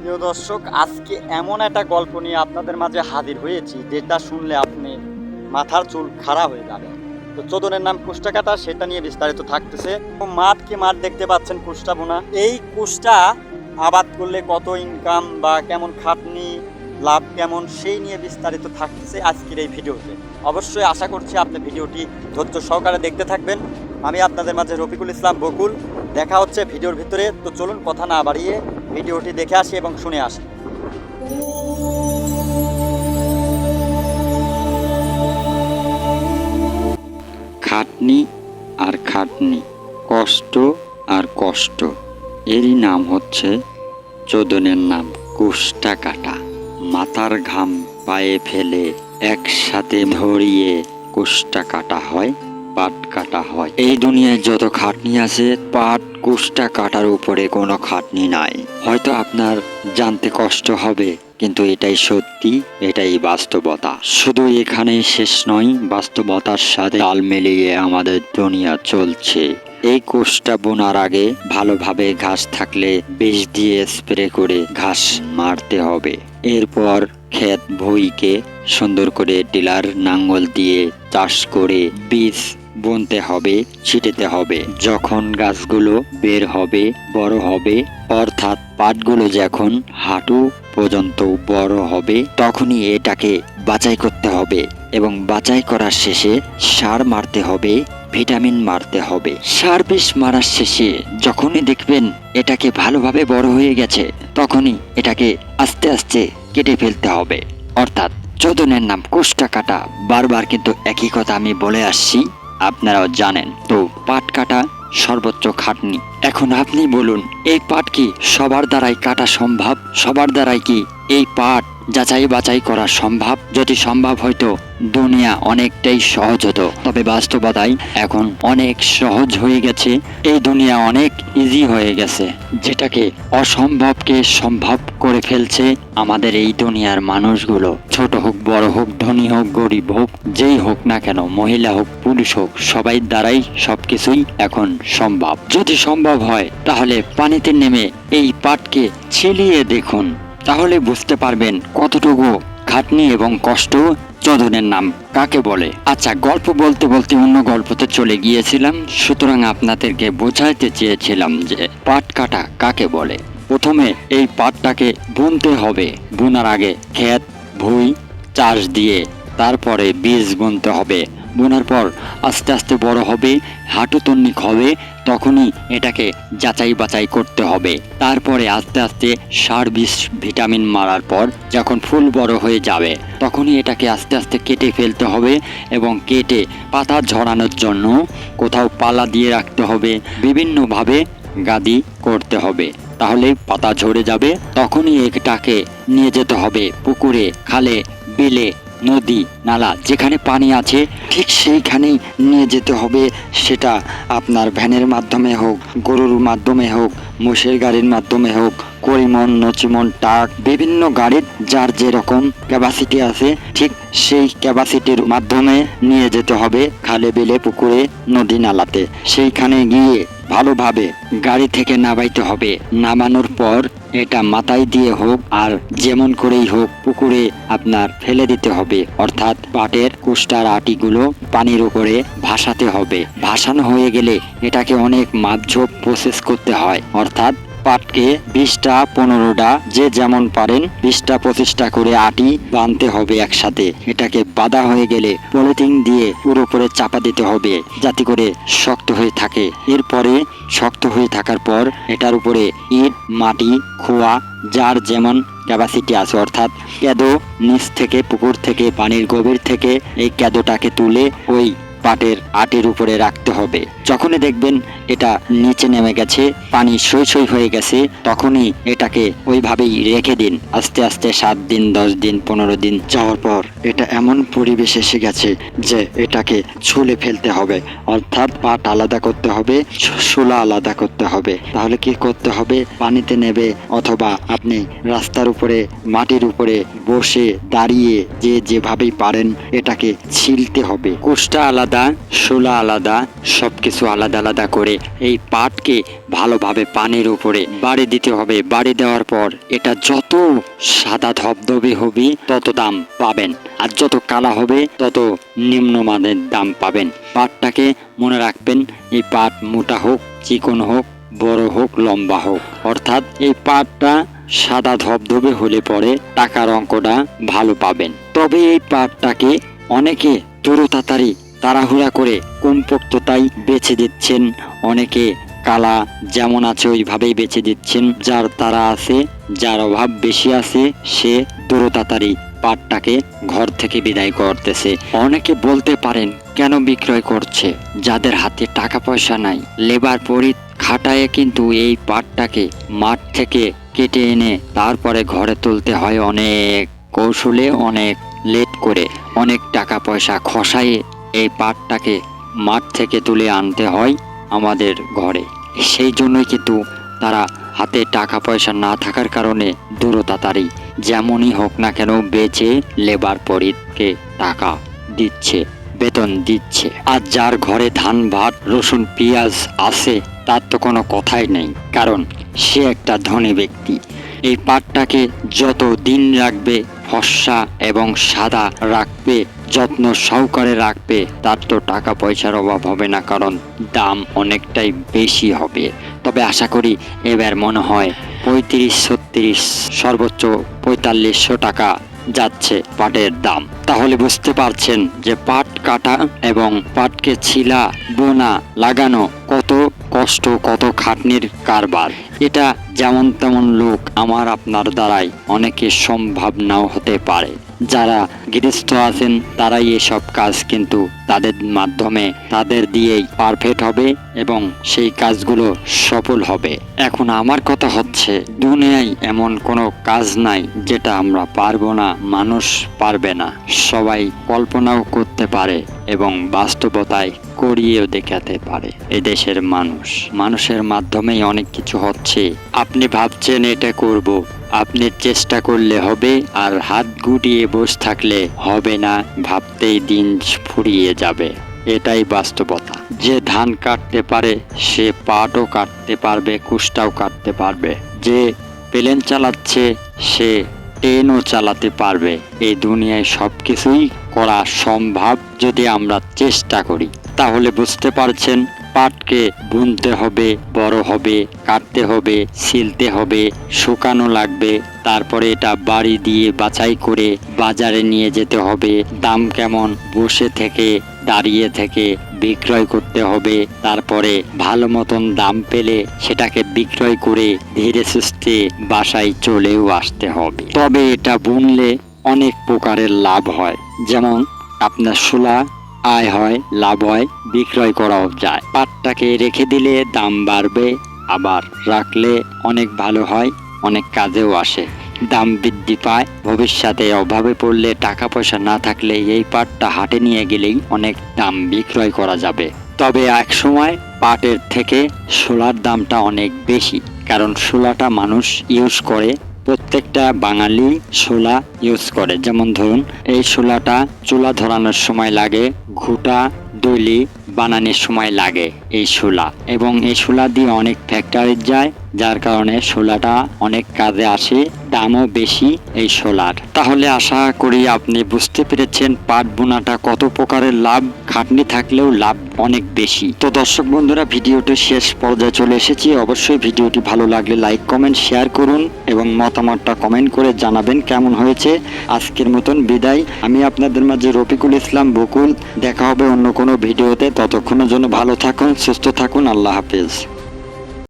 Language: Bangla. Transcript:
প্রিয় দর্শক, আজকে এমন একটা গল্প নিয়ে আপনাদের মাঝে হাজির হয়েছি যেটা শুনলে আপনি মাথার চুল খাড়া হয়ে যাবে। তো চোদনের নাম কুষ্টা কাটা, সেটা নিয়ে বিস্তারিত থাকতেছে। মাঠকে মাঠ দেখতে পাচ্ছেন, কুষ্টা বোনা। এই কুষ্টা আবাদ করলে কত ইনকাম বা কেমন খাটনি, লাভ কেমন, সেই নিয়ে বিস্তারিত থাকতেছে আজকের এই ভিডিওতে। অবশ্যই আশা করছি আপনি ভিডিওটি ধৈর্য সহকারে দেখতে থাকবেন। আমি আপনাদের মাঝে রফিকুল ইসলাম বকুল। দেখা হচ্ছে ভিডিওর ভিতরে। তো চলুন কথা না বাড়িয়ে ভিডিওটি দেখে আসি এবং শুনে আসি। খাটনি আর খাটনি, কষ্ট আর কষ্ট, এরই নাম হচ্ছে চোদনের নাম কুষ্টা কাটা। মাথার ঘাম পায়ে ফেলে একসাথে ধরিয়ে কুষ্টা কাটা হয়, পাট কাটা হয়। এই দুনিয়ায় যত খাটনি আছে, পাট কুষ্টা কাটার উপরে কোনো খাটনি নাই। হয়তো আপনার জানতে কষ্ট হবে, কিন্তু এটাই সত্যি, এটাই বাস্তবতা। শুধু এখানেই শেষ নয়, বাস্তবতার সাথে তাল মিলিয়ে আমাদের দুনিয়া চলছে। এই কোষটা বোনার আগে ভালোভাবে ঘাস থাকলে বিষ দিয়ে স্প্রে করে ঘাস মারতে হবে। এরপর ক্ষেত ভুঁইকে সুন্দর করে টিলার নাঙ্গল দিয়ে চাষ করে বীজ বুনতে হবে, ছিটাতে হবে। যখন গাছগুলো বের হবে, বড় হবে, অর্থাৎ পাটগুলো যখন হাঁটু পর্যন্ত বড় হবে, তখনই এটাকে বাছাই করতে হবে এবং বাছাই করার শেষে সার মারতে হবে, ভিটামিন মারতে হবে। সার বিষ মারার শেষে যখনই দেখবেন এটাকে ভালোভাবে বড় হয়ে গেছে, তখনই এটাকে আস্তে আস্তে কেটে ফেলতে হবে। অর্থাৎ চোদনের নাম কুষ্টা কাটা। বারবার কিন্তু একই কথা আমি বলে আসছি, আপনারাও জানেন। তো পাট কাটা সর্বোচ্চ খাটনি। এখন আপনি বলুন, এই পাট কি সবার দ্বারাই কাটা সম্ভব? সবার দ্বারাই কি এই পাট যাচাই বাছাই করা সম্ভব? যদি সম্ভব হয়তো দুনিয়া অনেকটাই সহজ হতো। তবে বাস্তবতায় এখন অনেক সহজ হয়ে গেছে, এই দুনিয়া অনেক ইজি হয়ে গেছে। যেটাকে অসম্ভবকে সম্ভব করে ফেলছে আমাদের এই দুনিয়ার মানুষগুলো। ছোট হোক, বড় হোক, ধনী হোক, গরিব হোক, যেই হোক না কেন, মহিলা হোক, পুরুষ হোক, সবাই দ্বারাই সবকিছুই এখন সম্ভব। যদি সম্ভব হয় তাহলে পানিতে নেমে এই পাটকে ছিলিয়ে দেখুন, তাহলে বুঝতে পারবেন কতটুকু খাটনি এবং কষ্ট চোদনের নাম কাকে বলে। আচ্ছা, গল্প বলতে বলতে অন্য গল্পতে চলে গিয়েছিলাম, সুতরাং আপনাদেরকে বোঝাইতে চেয়েছিলাম যে পাট কাটা কাকে বলে। প্রথমে এই পাটটাকে বুনতে হবে। বোনার আগে ক্ষেত ভুঁই চাষ দিয়ে তারপরে বীজ বুনতে হবে। বোনার পর আস্তে আস্তে বড় হবে, হাঁটু তন্নিক হবে, তখনই এটাকে যাচাই বাছাই করতে হবে। তারপরে আস্তে আস্তে সার বিষ ভিটামিন মারার পর যখন ফুল বড় হয়ে যাবে, তখনই এটাকে আস্তে আস্তে কেটে ফেলতে হবে এবং কেটে পাতা ঝরানোর জন্য কোথাও পালা দিয়ে রাখতে হবে, বিভিন্নভাবে গাদি করতে হবে। তাহলে পাতা ঝরে যাবে, তখনই এটাকে নিয়ে যেতে হবে পুকুরে, খালে, বিলে, নদী, নালা, যেখানে পানি আছে ঠিক সেইখানেই নিয়ে যেতে হবে। সেটা আপনার ভ্যানের মাধ্যমে হোক, গরুর মাধ্যমে হোক, মোষের গাড়ির মাধ্যমে হোক, করিমন, নচিমন, ট্রাক, বিভিন্ন গাড়ির যার যেরকম ক্যাপাসিটি আছে ঠিক সেই ক্যাপাসিটির মাধ্যমে নিয়ে যেতে হবে খালে, বিলে, পুকুরে, নদী, নালাতে। সেইখানে গিয়ে ভালোভাবে গাড়ি থেকে নামাইতে হবে। নামানোর পর এটা মাথায় দিয়ে হোক আর যেমন করেই হোক পুকুরে আপনার ফেলে দিতে হবে। অর্থাৎ পাটের কুষ্টার আটিগুলো পানির উপরে ভাসাতে হবে। ভাসানো হয়ে গেলে এটাকে অনেক মাপঝোপ প্রসেস করতে হয়। অর্থাৎ পাটকে 20টা 15টা যে যেমন পারেন 20টা 25টা করে আটি বাঁধতে হবে একসাথে। এটাকে বাঁধা হয়ে গেলে পলিথিন দিয়ে উপরে চাপা দিতে হবে যাতে করে শক্ত হয়ে থাকে। এরপরে শক্ত হয়ে থাকার পর এটার উপরে ইট, মাটি, খোয়া, যার যেমন ক্যাপাসিটি আছে, অর্থাৎ ক্যাদো নিচ থেকে, পুকুর থেকে, পানির গভীর থেকে এই ক্যাদোটাকে তুলে ওই পাটের আটির উপরে রাখতে হবে। যখনই দেখবেন এটা নিচে নেমে গেছে, পানি সই সই হয়ে গেছে, তখনই এটাকে ওইভাবেই রেখে দিন। আস্তে আস্তে 7 দিন, 10 দিন, 15 দিন যাওয়ার পর এটা এমন পরিবেশ এসে গেছে যে এটাকে ছুলে ফেলতে হবে। অর্থাৎ পাট আলাদা করতে হবে, শোলা আলাদা করতে হবে। তাহলে কি করতে হবে? পানিতে নেবে অথবা আপনি রাস্তার উপরে, মাটির উপরে বসে দাঁড়িয়ে যে যেভাবেই পারেন এটাকে ছিলতে হবে। কোষ্টা আলাদা, শোলা আলাদা, সবকিছু কিছু আলাদা আলাদা করে এই পাটকে ভালোভাবে পানির উপরে বাড়ি দিতে হবে। বাড়ি দেওয়ার পর এটা যত সাদা ধবধবে হবে তত দাম পাবেন, আর যত কালা হবে তত নিম্নমানের দাম পাবেন। পাটটাকে মনে রাখবেন, এই পাট মোটা হোক, চিকন হোক, বড় হোক, লম্বা হোক, অর্থাৎ এই পাটটা সাদা ধবধবে হলে পরে টাকার অঙ্কটা ভালো পাবেন। তবে এই পাটটাকে অনেকে তাড়াতাড়ি তাড়াহুড়া করে কমপোক্ততাই বেছে দিচ্ছেন, অনেকে কালা যেমন আছে ওইভাবেই বেছে দিচ্ছেন। যার তারা আছে, যার অভাব বেশি আছে, সে তাড়াতাড়ি পাটটাকে ঘর থেকে বিদায় করতেছে। অনেকে বলতে পারেন কেন বিক্রয় করছে? যাদের হাতে টাকা পয়সা নাই, লেবার পরি খাটায় কিন্তু এই পাটটাকে মাঠ থেকে কেটে এনে তারপরে ঘরে তুলতে হয় অনেক কৌশলে, অনেক লেট করে, অনেক টাকা পয়সা খসায়ে এই পাটটাকে মাঠ থেকে তুলে আনতে হয় আমাদের ঘরে। সেই জন্যই কিন্তু তারা হাতে টাকা পয়সা না থাকার কারণে তাড়াতাড়ি যেমনই হোক না কেন বেচে লেবার পরিতকে টাকা দিচ্ছে, বেতন দিচ্ছে। আর যার ঘরে ধান ভাত রসুন পেঁয়াজ আছে তার তো কোনো কথাই নেই, কারণ সে একটা ধনী ব্যক্তি। এই পাটটাকে যত দিন রাখবে, ফর্সা এবং সাদা রাখবে, যত্ন সহকারে রাখবে, তার তো টাকা পয়সার অভাব হবে না, কারণ দাম অনেকটাই বেশি হবে। তবে আশা করি এবার মনে হয় 35-36 সর্বোচ্চ 4500 টাকা যাচ্ছে পাটের দাম। তাহলে বুঝতে পারছেন যে পাট কাটা এবং পাটকে ছিলা, বোনা, লাগানো কত কষ্ট, কত খাটনির কারবার। এটা যেমন তেমন লোক আমার আপনার দ্বারাই অনেকে সম্ভব নাও হতে পারে। যারা গৃহস্থ আছেন তারাই এসব কাজ কিন্তু তাদের মাধ্যমে, তাদের দিয়েই পারফেক্ট হবে এবং সেই কাজগুলো সফল হবে। এখন আমার কথা হচ্ছে, দুনিয়ায় এমন কোনো কাজ নাই যেটা আমরা পারবো না, মানুষ পারবে না। সবাই কল্পনাও করতে পারে এবং বাস্তবতায় করিয়েও দেখাতে পারে। এদেশের মানুষের মাধ্যমেই অনেক কিছু হচ্ছে। আপনি ভাবছেন এটা করব, আপনি চেষ্টা করলে হবে, আর হাত গুটিয়ে বসে থাকলে হবে না, ভাবতেই দিন ফুরিয়ে যাবে। এটাই বাস্তবতা। যে ধান কাটতে পারে সে পাটও কাটতে পারবে, কুষ্টাও কাটতে পারবে। যে প্লেন চালাচ্ছে সে ট্রেনও চালাতে পারবে। এই দুনিয়ায় সব কিছুই করা সম্ভব যদি আমরা চেষ্টা করি। তাহলে বুঝতে পারছেন, পাটকে বুনতে হবে, বড় হবে, কাটতে হবে, ছিলতে হবে, শুকানো লাগবে, তারপরে এটা বাড়ি দিয়ে বাছাই করে বাজারে নিয়ে যেতে হবে। দাম কেমন বসে থেকে দাঁড়িয়ে থেকে বিক্রয় করতে হবে। তারপরে ভালো মতন দাম পেলে সেটাকে বিক্রয় করে ধীরে সুস্থে বাসায় চলেও আসতে হবে। তবে এটা বুনলে অনেক প্রকারের লাভ হয়, যেমন আপনার শোলা আয় হয়, লাভ হয়, বিক্রয় করাও যায়। পাটটাকে রেখে দিলে দাম বাড়বে, আবার রাখলে অনেক ভালো হয়, অনেক কাজেও আসে, দাম বৃদ্ধি পায়। ভবিষ্যতে অভাবে পড়লে, টাকা পয়সা না থাকলে এই পাটটা হাটে নিয়ে গেলেই অনেক দাম বিক্রয় করা যাবে। তবে এক সময় পাটের থেকে শোলার দামটা অনেক বেশি, কারণ শোলাটা মানুষ ইউজ করে, প্রত্যেকটা বাঙালি শোলা ইউজ করে। যেমন ধরুন, এই শোলাটা চুলা ধরানোর সময় লাগে, ঘুটা দলি বানানোর সময় লাগে এই শোলা, এবং এই শোলা দিয়ে অনেক ফ্যাক্টরি যায়, যার কারণে শোলাটা অনেক কাজে আসে, দামও বেশি এই শোলার। তাহলে আশা করি আপনি বুঝতে পেরেছেন পাট বোনাটা কত প্রকারের লাভ, খাটনি থাকলেও লাভ অনেক বেশি। তো দর্শক বন্ধুরা, ভিডিওটি শেষ পর্যায়ে চলে এসেছি। অবশ্যই ভিডিওটি ভালো লাগলে লাইক, কমেন্ট, শেয়ার করুন এবং মতামতটা কমেন্ট করে জানাবেন কেমন হয়েছে। আজকের মতন বিদায়। আমি আপনাদের মাঝে রফিকুল ইসলাম বকুল। দেখা হবে অন্য কোনো ভিডিওতে। ততক্ষণের জন্য ভালো থাকুন, সুস্থ থাকুন। আল্লাহ হাফেজ।